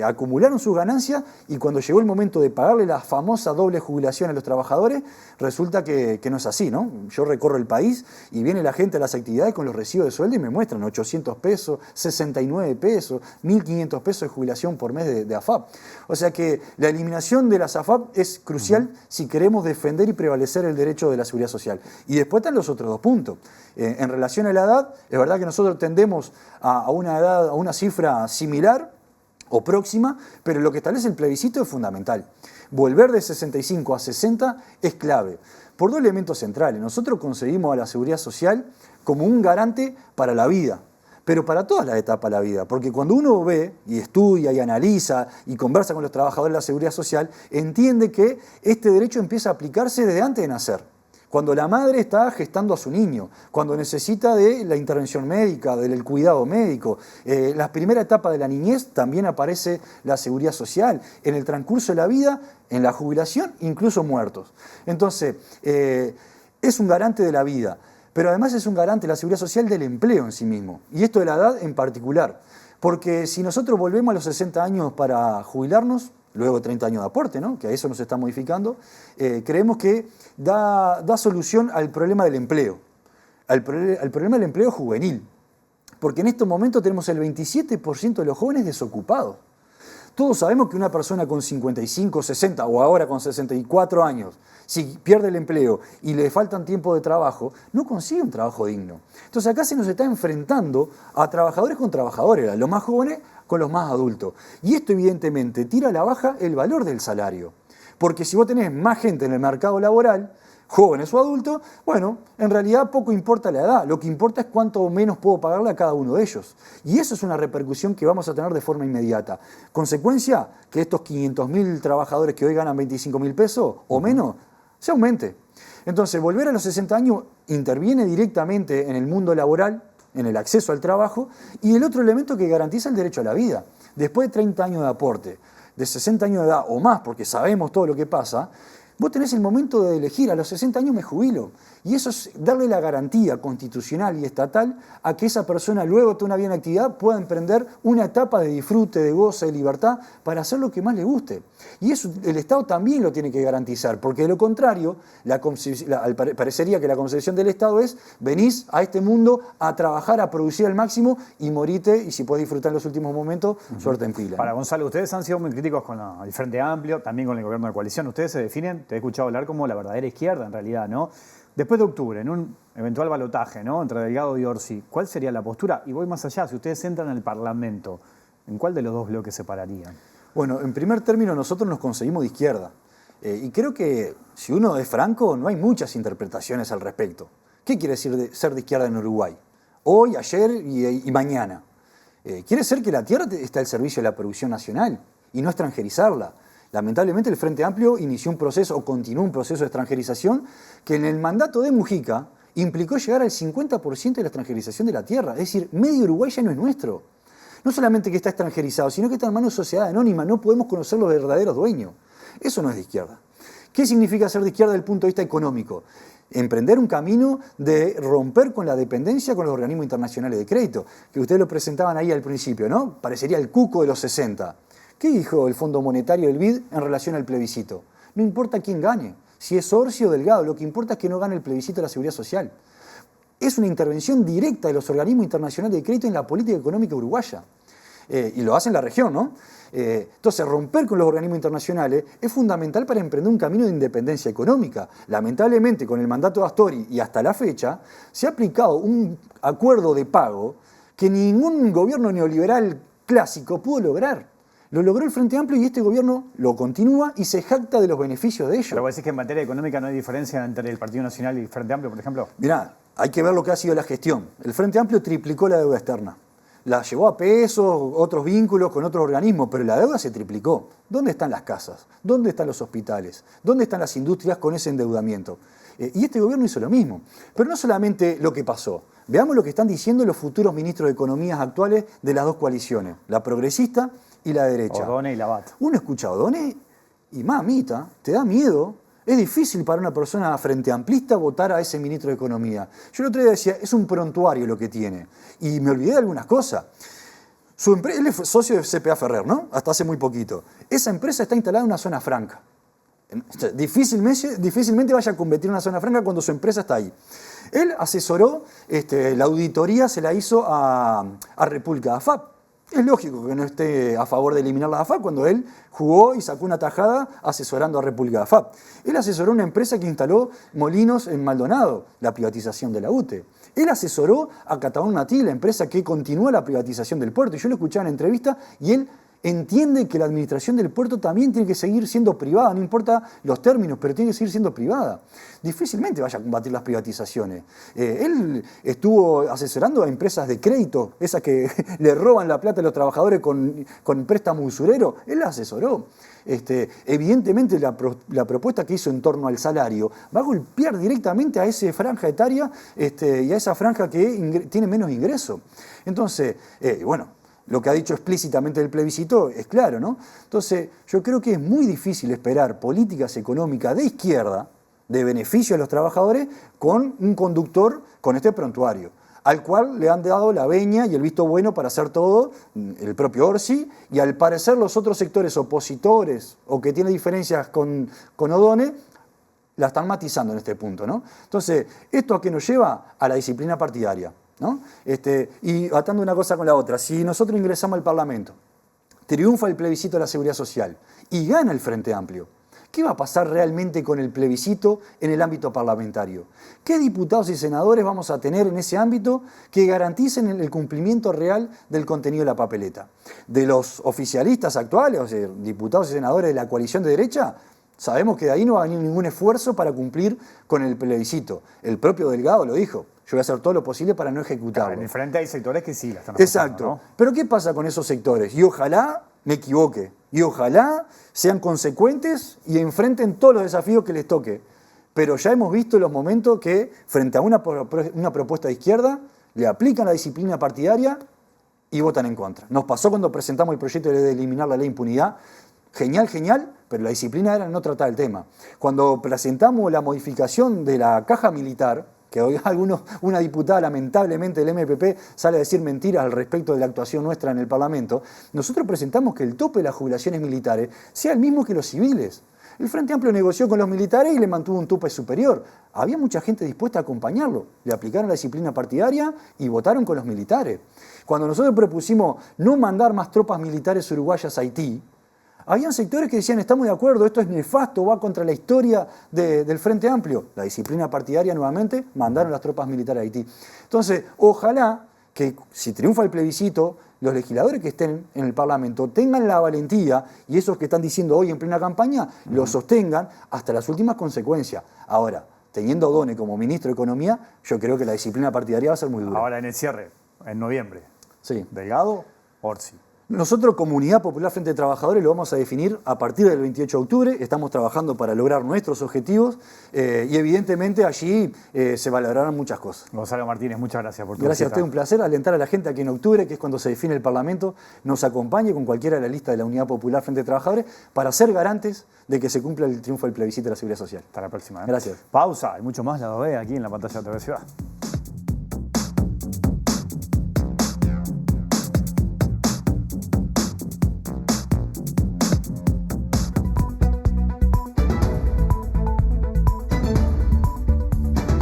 acumularon sus ganancias y cuando llegó el momento de pagarle la famosa doble jubilación a los trabajadores, resulta que no es así, ¿no? Yo recorro el país y viene la gente a las actividades con los recibos de sueldo y me muestran 800 pesos, 69 pesos, 1.500 pesos de jubilación por mes de AFAP. O sea que la eliminación de las AFAP es crucial si queremos defender y prevalecer el derecho de la seguridad social. Y después están los otros dos puntos. En relación a la edad, es verdad que nosotros tendemos a una edad, a una cifra similar o próxima, pero lo que establece el plebiscito es fundamental. Volver de 65 a 60 es clave, por dos elementos centrales. Nosotros concebimos a la seguridad social como un garante para la vida, pero para todas las etapas de la vida, porque cuando uno ve y estudia y analiza y conversa con los trabajadores de la seguridad social, entiende que este derecho empieza a aplicarse desde antes de nacer. Cuando la madre está gestando a su niño, cuando necesita de la intervención médica, del cuidado médico. En la primera etapa de la niñez también aparece la seguridad social. En el transcurso de la vida, en la jubilación, incluso muertos. Entonces, es un garante de la vida, pero además es un garante de la seguridad social del empleo en sí mismo. Y esto de la edad en particular. Porque si nosotros volvemos a los 60 años para jubilarnos, luego 30 años de aporte, ¿no?, que a eso nos está modificando, creemos que da solución al problema del empleo, al problema del empleo juvenil, porque en estos momentos tenemos el 27% de los jóvenes desocupados. Todos sabemos que una persona con 55, 60 o ahora con 64 años, si pierde el empleo y le faltan tiempo de trabajo, no consigue un trabajo digno. Entonces acá se nos está enfrentando a trabajadores con trabajadores, los más jóvenes con los más adultos. Y esto evidentemente tira a la baja el valor del salario. Porque si vos tenés más gente en el mercado laboral, jóvenes o adultos, bueno, en realidad poco importa la edad, lo que importa es cuánto menos puedo pagarle a cada uno de ellos. Y eso es una repercusión que vamos a tener de forma inmediata. Consecuencia, que estos 500.000 trabajadores que hoy ganan 25.000 pesos o menos, se aumente. Entonces, volver a los 60 años interviene directamente en el mundo laboral, en el acceso al trabajo, y el otro elemento que garantiza el derecho a la vida. Después de 30 años de aporte, de 60 años de edad o más, porque sabemos todo lo que pasa, Vos tenés el momento de elegir, a los 60 años me jubilo. Y eso es darle la garantía constitucional y estatal a que esa persona luego de toda una vida en actividad pueda emprender una etapa de disfrute, de goce, de libertad para hacer lo que más le guste. Y eso el Estado también lo tiene que garantizar, porque de lo contrario, parecería que la concepción del Estado es venís a este mundo a trabajar, a producir al máximo y morite, y si podés disfrutar en los últimos momentos, suerte en fila. Para Gonzalo, ustedes han sido muy críticos con el Frente Amplio, también con el gobierno de coalición. Ustedes se definen, te he escuchado hablar como la verdadera izquierda en realidad, ¿no? Después de octubre, en un eventual balotaje, ¿no?, entre Delgado y Orsi, ¿cuál sería la postura? Y voy más allá, si ustedes entran en el Parlamento, ¿en cuál de los dos bloques se pararían? Bueno, en primer término nosotros nos conseguimos de izquierda. Y creo que si uno es franco, no hay muchas interpretaciones al respecto. ¿Qué quiere decir ser de izquierda en Uruguay? Hoy, ayer y mañana. Quiere decir que la tierra está al servicio de la producción nacional y no extranjerizarla. Lamentablemente el Frente Amplio inició un proceso o continuó un proceso de extranjerización que en el mandato de Mujica implicó llegar al 50% de la extranjerización de la tierra. Es decir, medio Uruguay ya no es nuestro. No solamente que está extranjerizado, sino que está en manos de sociedad anónima. No podemos conocer los verdaderos dueños. Eso no es de izquierda. ¿Qué significa ser de izquierda desde el punto de vista económico? Emprender un camino de romper con la dependencia con los organismos internacionales de crédito, que ustedes lo presentaban ahí al principio, ¿no? Parecería el cuco de los 60. ¿Qué dijo el Fondo Monetario del BID en relación al plebiscito? No importa quién gane, si es Orsi o Delgado, lo que importa es que no gane el plebiscito de la seguridad social. Es una intervención directa de los organismos internacionales de crédito en la política económica uruguaya. Y lo hace en la región, ¿no? Entonces, romper con los organismos internacionales es fundamental para emprender un camino de independencia económica. Lamentablemente, con el mandato de Astori y hasta la fecha, se ha aplicado un acuerdo de pago que ningún gobierno neoliberal clásico pudo lograr. Lo logró el Frente Amplio y este gobierno lo continúa y se jacta de los beneficios de ello. ¿Pero vos decís que en materia económica no hay diferencia entre el Partido Nacional y el Frente Amplio, por ejemplo? Mirá, hay que ver lo que ha sido la gestión. El Frente Amplio triplicó la deuda externa. La llevó a pesos, otros vínculos con otros organismos, pero la deuda se triplicó. ¿Dónde están las casas? ¿Dónde están los hospitales? ¿Dónde están las industrias con ese endeudamiento? Y este gobierno hizo lo mismo. Pero no solamente lo que pasó. Veamos lo que están diciendo los futuros ministros de Economía actuales de las dos coaliciones, la progresista y la derecha. O'Donnell y Labat. Uno escucha a O'Donnell y mamita, te da miedo. Es difícil para una persona frente amplista votar a ese ministro de Economía. Yo el otro día decía, es un prontuario lo que tiene. Y me olvidé de algunas cosas. Él es socio de CPA Ferrer, ¿no? Hasta hace muy poquito. Esa empresa está instalada en una zona franca. Difícilmente vaya a convertir en una zona franca cuando su empresa está ahí. Él asesoró, la auditoría se la hizo a República de AFAP. Es lógico que no esté a favor de eliminar la AFAP cuando él jugó y sacó una tajada asesorando a República de AFAP. Él asesoró una empresa que instaló molinos en Maldonado, la privatización de la UTE. Él asesoró a Cataón Matí, la empresa que continúa la privatización del puerto. Y yo lo escuchaba en entrevista y él entiende que la administración del puerto también tiene que seguir siendo privada, no importa los términos, pero tiene que seguir siendo privada. Difícilmente vaya a combatir las privatizaciones. Él estuvo asesorando a empresas de crédito, esas que le roban la plata a los trabajadores con préstamo usurero. Él la asesoró. Evidentemente la propuesta que hizo en torno al salario va a golpear directamente a esa franja etaria y a esa franja que tiene menos ingreso. Entonces, bueno, lo que ha dicho explícitamente el plebiscito es claro, ¿no? Entonces, yo creo que es muy difícil esperar políticas económicas de izquierda, de beneficio a los trabajadores, con un conductor con este prontuario, al cual le han dado la veña y el visto bueno para hacer todo el propio Orsi, y al parecer los otros sectores opositores o que tienen diferencias con O'Donnell, la están matizando en este punto, ¿no? Entonces, ¿esto a qué nos lleva? A la disciplina partidaria, ¿no? Y atando una cosa con la otra, si nosotros ingresamos al Parlamento, triunfa el plebiscito de la seguridad social y gana el Frente Amplio, ¿qué va a pasar realmente con el plebiscito en el ámbito parlamentario? ¿Qué diputados y senadores vamos a tener en ese ámbito que garanticen el cumplimiento real del contenido de la papeleta? De los oficialistas actuales, o sea, diputados y senadores de la coalición de derecha, sabemos que de ahí no va a venir ningún esfuerzo para cumplir con el plebiscito. El propio Delgado lo dijo. Yo voy a hacer todo lo posible para no ejecutarlo. Claro, en el frente hay sectores que sí la están haciendo. Exacto. ¿No? Pero ¿qué pasa con esos sectores? Y ojalá me equivoque. Y ojalá sean consecuentes y enfrenten todos los desafíos que les toque. Pero ya hemos visto los momentos que, frente a una propuesta de izquierda, le aplican la disciplina partidaria y votan en contra. Nos pasó cuando presentamos el proyecto de eliminar la ley de impunidad. genial, genial, pero la disciplina era no tratar el tema. Cuando presentamos la modificación de la caja militar, que hoy una diputada lamentablemente del MPP sale a decir mentiras al respecto de la actuación nuestra en el Parlamento, nosotros presentamos que el tope de las jubilaciones militares sea el mismo que los civiles. El Frente Amplio negoció con los militares y le mantuvo un tope superior. Había mucha gente dispuesta a acompañarlo. Le aplicaron la disciplina partidaria y votaron con los militares. Cuando nosotros propusimos no mandar más tropas militares uruguayas a Haití, habían sectores que decían, estamos de acuerdo, esto es nefasto, va contra la historia del Frente Amplio. La disciplina partidaria nuevamente, mandaron las tropas militares a Haití. Entonces, ojalá que si triunfa el plebiscito, los legisladores que estén en el Parlamento tengan la valentía, y esos que están diciendo hoy en plena campaña, lo sostengan hasta las últimas consecuencias. Ahora, teniendo a O'Donnell como ministro de Economía, yo creo que la disciplina partidaria va a ser muy dura. Ahora en el cierre, en noviembre. Sí. Delgado, Orsi. Nosotros, Comunidad Popular Frente de Trabajadores, lo vamos a definir a partir del 28 de octubre. Estamos trabajando para lograr nuestros objetivos y evidentemente allí se valorarán muchas cosas. Gonzalo Martínez, muchas gracias por tu Gracias a visita. usted, un placer alentar a la gente a que en octubre, que es cuando se define el Parlamento, nos acompañe con cualquiera de la lista de la Unidad Popular Frente de Trabajadores para ser garantes de que se cumpla el triunfo del plebiscito de la Seguridad Social. Hasta la próxima. Gracias. Pausa, hay mucho más, lado B, aquí en la pantalla de TV Ciudad.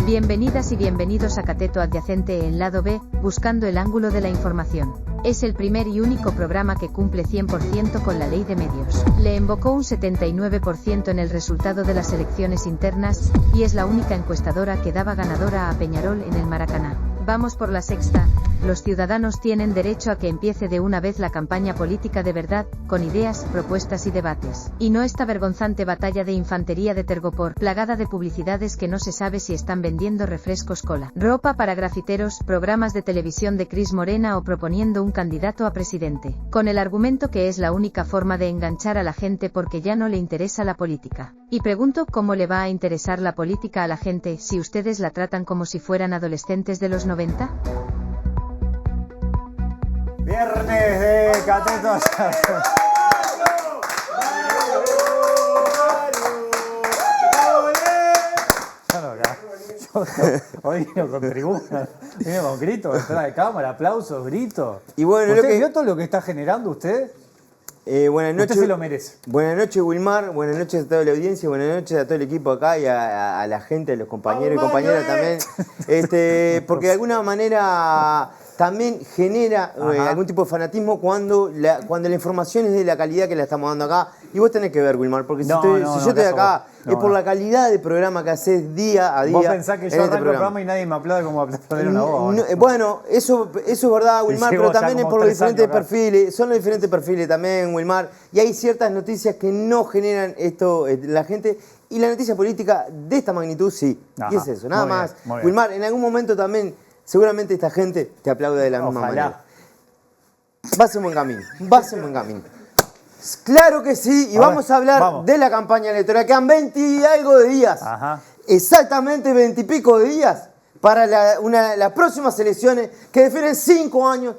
Bienvenidas y bienvenidos a Cateto Adyacente en Lado B, buscando el ángulo de la información. Es el primer y único programa que cumple 100% con la ley de medios. Le invocó un 79% en el resultado de las elecciones internas, y es la única encuestadora que daba ganadora a Peñarol en el Maracaná. Vamos por la sexta. Los ciudadanos tienen derecho a que empiece de una vez la campaña política de verdad, con ideas, propuestas y debates. Y no esta vergonzante batalla de infantería de Tergopor, plagada de publicidades que no se sabe si están vendiendo refrescos cola, ropa para grafiteros, programas de televisión de Cris Morena o proponiendo un candidato a presidente. Con el argumento que es la única forma de enganchar a la gente porque ya no le interesa la política. Y pregunto, ¿cómo le va a interesar la política a la gente si ustedes la tratan como si fueran adolescentes de los 90? Viernes de Cateto. Hoy vino con tribuna, vino con gritos, detrás de cámara, aplausos, gritos. Y bueno, ¿Usted vio todo lo que está generando usted? Buenas noches. Usted se lo merece. Buenas noches, Wilmar. Buenas noches a toda la audiencia. Buenas noches a todo el equipo acá y a la gente, a los compañeros y compañeras también. Porque de alguna manera también genera algún tipo de fanatismo cuando la información es de la calidad que la estamos dando acá. Y vos tenés que ver, Wilmar, porque si yo estoy acá es por la calidad de programa que haces día a día. Vos pensás que yo arranco el programa y nadie me aplaude como aplaudir una voz. Bueno, eso es verdad, Wilmar, pero también es por los diferentes perfiles. Son los diferentes perfiles también, Wilmar. Y hay ciertas noticias que no generan esto la gente. Y la noticia política de esta magnitud, sí. Y es eso, nada más. Wilmar, en algún momento también, seguramente esta gente te aplaude de la misma manera. Vas en buen camino, vas en buen camino. Claro que sí, y vamos a hablar de la campaña electoral. Quedan 20 y algo de días. Exactamente 20 y pico de días para las próximas elecciones que definen 5 años,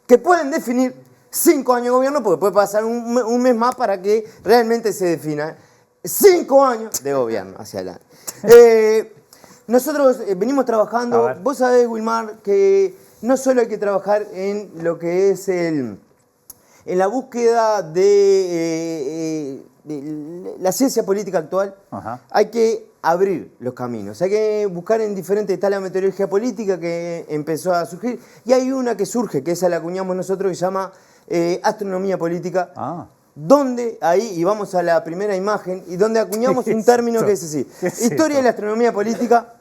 que pueden definir 5 años de gobierno, porque puede pasar un mes más para que realmente se defina 5 años de gobierno hacia adelante. Nosotros venimos trabajando, vos sabés, Wilmar, que no solo hay que trabajar en lo que es en la búsqueda de la ciencia política actual, hay que abrir los caminos, hay que buscar en diferentes, está la meteorología política que empezó a surgir, y hay una que surge, que esa la acuñamos nosotros, que se llama astronomía política, donde ahí, y vamos a la primera imagen, y donde acuñamos un término que es así, historia de la astronomía política,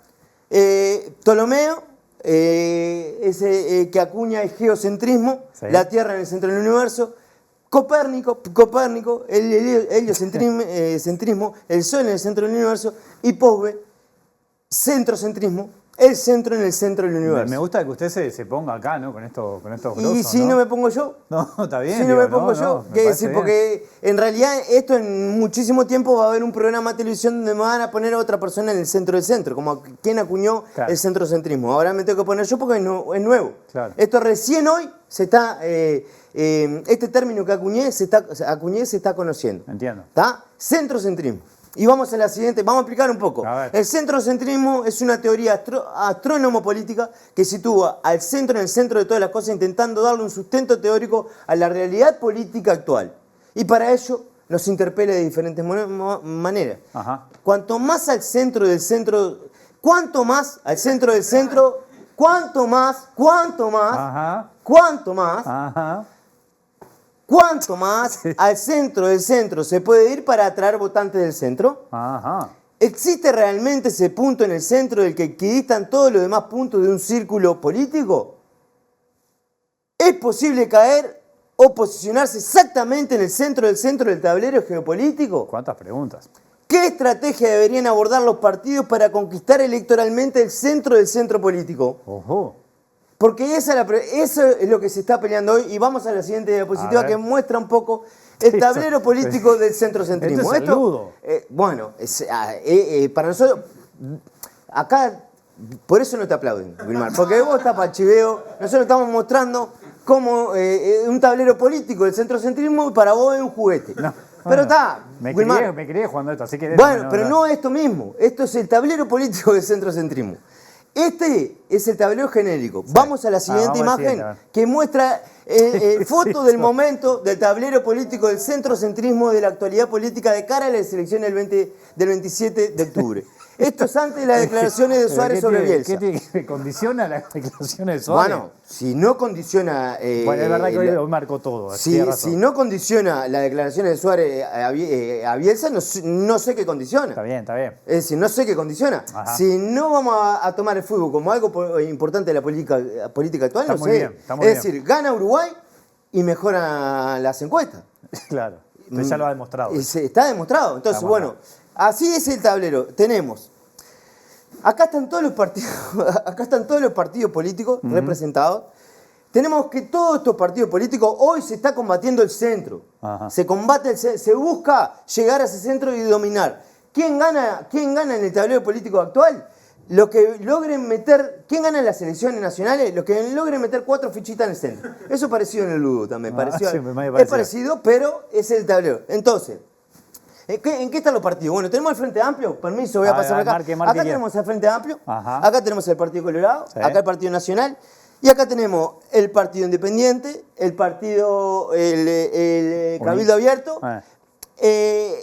Ptolomeo, ese que acuña el geocentrismo, la Tierra en el centro del universo, Copérnico, el heliocentrismo, el Sol en el centro del universo, y Pope, centrocentrismo, el centro en el centro del universo. Me gusta que usted se ponga acá, ¿no? Con estos grosos, ¿Y si no me pongo yo? No, está bien. Si no me pongo yo, me ¿qué parece decir? bien. Porque en realidad esto en muchísimo tiempo va a haber un programa de televisión donde me van a poner a otra persona en el centro del centro, como quien acuñó el centrocentrismo. Ahora me tengo que poner yo porque es nuevo. Claro. Esto recién hoy se está, este término que acuñé se está conociendo. Entiendo. ¿Está? Centrocentrismo. Y vamos a la siguiente, vamos a explicar un poco. El centrocentrismo es una teoría astrónomo-política que sitúa al centro en el centro de todas las cosas, intentando darle un sustento teórico a la realidad política actual. Y para ello nos interpela de diferentes maneras. Ajá. Cuanto más al centro del centro, cuanto más al centro del centro, cuanto más, Ajá. Ajá. ¿Cuánto más al centro del centro se puede ir para atraer votantes del centro? Ajá. ¿Existe realmente ese punto en el centro del que equidistan todos los demás puntos de un círculo político? ¿Es posible caer o posicionarse exactamente en el centro del tablero geopolítico? ¿Cuántas preguntas? ¿Qué estrategia deberían abordar los partidos para conquistar electoralmente el centro del centro político? Ojo. Porque eso es lo que se está peleando hoy. Y vamos a la siguiente diapositiva que muestra un poco el tablero político del centrocentrismo. Esto es bueno, para nosotros, acá, por eso no te aplauden, Wilmar. Porque vos estás para el chiveo, nosotros estamos mostrando como un tablero político del centrocentrismo y para vos es un juguete. No, pero está, Wilmar. Me crié jugando esto, así que... Bueno, pero no esto mismo. Esto es el tablero político del centrocentrismo. Este es el tablero genérico. Sí. Vamos a la siguiente imagen que muestra foto del momento del tablero político del centrocentrismo de la actualidad política de cara a las elecciones del 27 de octubre. Esto es antes de las declaraciones de Suárez sobre Bielsa. ¿Qué condiciona las declaraciones de Suárez? Bueno, si no condiciona... bueno, es verdad que hoy marcó todo. Si no condiciona las declaraciones de Suárez a Bielsa, no sé qué condiciona. Está bien, está bien. Es decir, no sé qué condiciona. Ajá. Si no vamos a tomar el fútbol como algo importante de la política actual, no sé. Es decir, gana Uruguay y mejora las encuestas. Claro, entonces ya lo ha demostrado. Está demostrado. Entonces, bueno, así es el tablero. Tenemos... Acá están todos los partidos políticos representados. Tenemos que todos estos partidos políticos, hoy se está combatiendo el centro. Ajá. Se combate, se busca llegar a ese centro y dominar. ¿Quién gana en el tablero político actual? Los que logren meter, ¿quién gana en las elecciones nacionales? Los que logren meter 4 fichitas en el centro. Eso es parecido en el Ludo también. Es parecido, pero es el tablero. Entonces, ¿en qué están los partidos? Bueno, tenemos el Frente Amplio, permiso, voy a pasar acá. Acá tenemos el Frente Amplio, acá tenemos el Partido Colorado, acá el Partido Nacional, y acá tenemos el Partido Independiente, el Partido, el Cabildo Abierto, la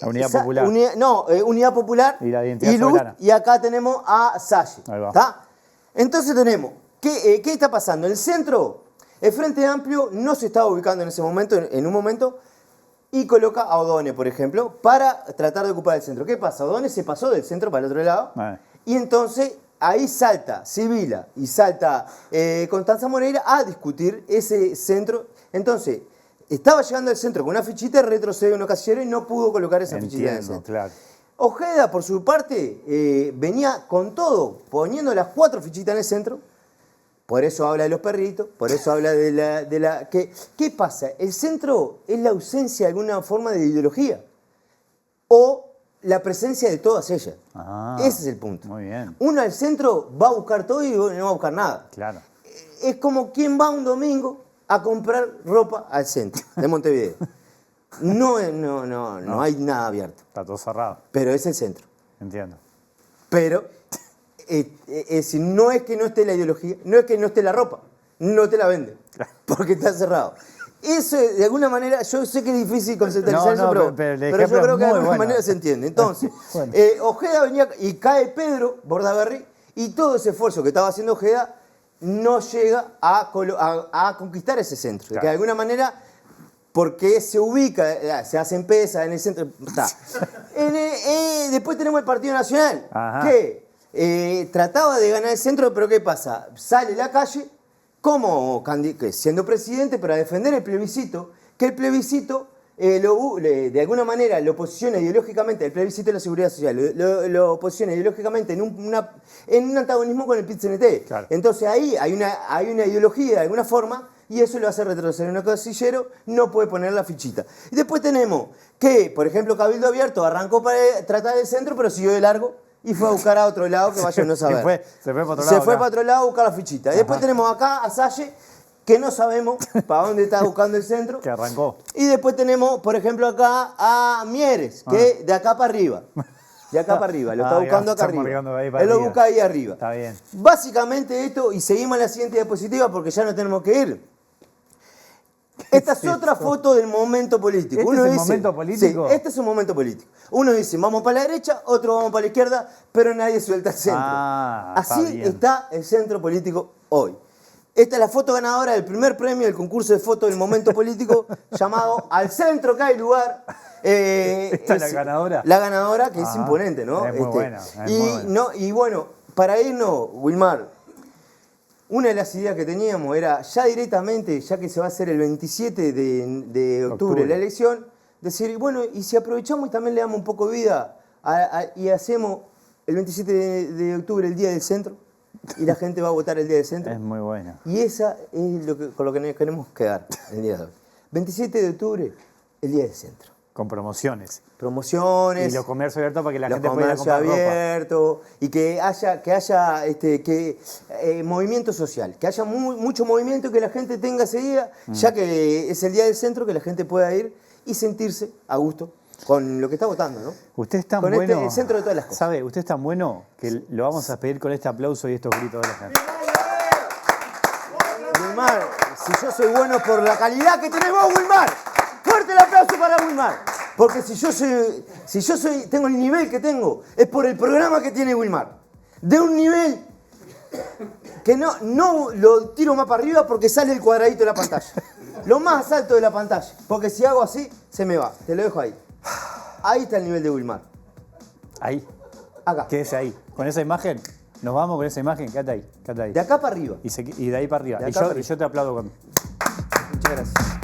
Unidad Popular. Unidad Popular y la Identidad Soberana. Y acá tenemos a Salle. Entonces tenemos, ¿qué está pasando? En el centro, el Frente Amplio no se estaba ubicando en ese momento, en un momento, y coloca a O'Donnell, por ejemplo, para tratar de ocupar el centro. ¿Qué pasa? O'Donnell se pasó del centro para el otro lado, y entonces ahí salta Sibila y salta Constanza Moreira a discutir ese centro. Entonces, estaba llegando al centro con una fichita, retrocede un casillero y no pudo colocar esa fichita en el centro. Claro. Ojeda, por su parte, venía con todo, poniendo las 4 fichitas en el centro. Por eso habla de los perritos, por eso habla de la... ¿Qué pasa? El centro es la ausencia de alguna forma de ideología o la presencia de todas ellas. Ese es el punto. Muy bien. Uno al centro va a buscar todo y no va a buscar nada. Claro. Es como quien va un domingo a comprar ropa al centro de Montevideo. No hay nada abierto. Está todo cerrado. Pero es el centro. Entiendo. Pero... Es decir, no es que no esté la ideología, no es que no esté la ropa, no te la venden, porque está cerrado. Eso, de alguna manera, yo sé que es difícil conceptualizar eso, pero yo creo que de alguna manera se entiende. Entonces, Ojeda venía y cae Pedro Bordaberry y todo ese esfuerzo que estaba haciendo Ojeda no llega a conquistar ese centro. Claro. Que de alguna manera, porque se ubica, se hacen pesas en el centro. Está. Después tenemos el Partido Nacional, que... trataba de ganar el centro, pero ¿qué pasa? Sale a la calle como siendo presidente para defender el plebiscito, que el plebiscito de alguna manera lo posiciona ideológicamente, el plebiscito de la seguridad social, lo posiciona ideológicamente en un antagonismo con el PIT-CNT. Claro. Entonces ahí hay una ideología de alguna forma y eso lo hace retroceder en un casillero, no puede poner la fichita. Y después tenemos que, por ejemplo, Cabildo Abierto arrancó para tratar del centro, pero siguió de largo y fue a buscar a otro lado que vaya a no saber. Se fue para otro Se lado. fue para otro lado a buscar la fichita. Y después tenemos acá a Salle, que no sabemos para dónde está buscando el centro. Que arrancó. Y después tenemos, por ejemplo, acá a Mieres, que de acá para arriba. De acá para arriba, lo está buscando acá arriba. Él lo busca ahí arriba. Está bien. Básicamente esto, y seguimos en la siguiente diapositiva porque ya no tenemos que ir. Esta es otra foto del momento político. ¿Este es el momento político? Sí, este es un momento político. Uno dice, vamos para la derecha, otro vamos para la izquierda, pero nadie suelta el centro. Así está el centro político hoy. Esta es la foto ganadora del primer premio del concurso de fotos del momento político llamado Al Centro que hay lugar. ¿Esta es la ganadora? La ganadora, que es imponente, ¿no? Es muy buena. Y bueno, para irnos, Wilmar, una de las ideas que teníamos era ya directamente, ya que se va a hacer el 27 de octubre la elección, decir, bueno, y si aprovechamos y también le damos un poco de vida y hacemos el 27 de octubre el Día del Centro, y la gente va a votar el Día del Centro. Es muy buena. Y esa es con lo que nos queremos quedar el día de hoy. 27 de octubre, el Día del Centro. Con promociones. Promociones. Y los comercios abiertos para que la gente los pueda ir a comprar comercios ropa. abiertos. Y que haya movimiento social. Que haya mucho movimiento y que la gente tenga ese día, ya que es el Día del Centro, que la gente pueda ir y sentirse a gusto con lo que está votando, ¿no? Usted es tan con bueno. el centro de todas las cosas. ¿Sabe? Usted es tan bueno que lo vamos a pedir con este aplauso y estos gritos de la gente. Wilmar, si yo soy bueno por la calidad que tenés vos, Wilmar. Fuerte el aplauso para Wilmar. Porque si yo tengo el nivel que tengo, es por el programa que tiene Wilmar. De un nivel que no lo tiro más para arriba porque sale el cuadradito de la pantalla. Lo más alto de la pantalla. Porque si hago así, se me va. Te lo dejo ahí. Ahí está el nivel de Wilmar. Ahí. Acá. Quédese ahí. Con esa imagen, nos vamos con esa imagen. Quédate ahí. De acá para arriba. Y de ahí para arriba. De acá Y para yo arriba. te aplaudo con... Muchas gracias.